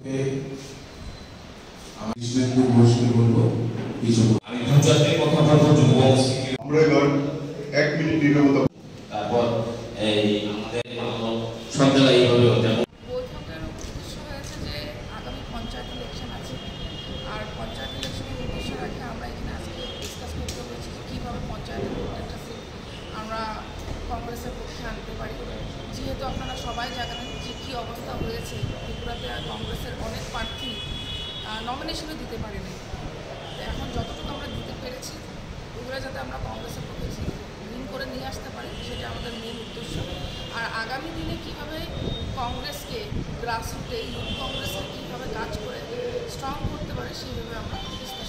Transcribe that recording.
আমি পঞ্চায়েতের কথা বলবো আমরা এবার 1 মিনিট নিরবতা তারপর এই আমাদের সব জায়গায় এইভাবে যেমন বৈঠকের উদ্দেশ্য হয়েছে যে আগামী পঞ্চায়েত ইলেকশন আছে আর পঞ্চায়েত ইলেকশনের উদ্দেশ্য রাখে আমরা এখানে আজকে ডিসকাস করতে হয়েছি যে কীভাবে পঞ্চায়েতের প্রত্যেকটা সিট আমরা কংগ্রেসের পক্ষে আনতে পারি। যেহেতু আপনারা সবাই জানেন যে কী অবস্থা হয়েছে, ত্রিপুরাতে কংগ্রেসের অনেক প্রার্থী নমিনেশনও দিতে পারেনি। এখন যতটুকু আমরা দিতে পেরেছি ওগুলো যাতে আমরা কংগ্রেসের পক্ষে উইন করে নিয়ে আসতে পারি সেটা আমাদের মেন উদ্দেশ্য। আর আগামী দিনে কীভাবে কংগ্রেসকে গ্রাসরুটে ইউথ কংগ্রেসকে কীভাবে কাজ করে স্ট্রং করতে পারে সেইভাবে আমরা ডিসকাস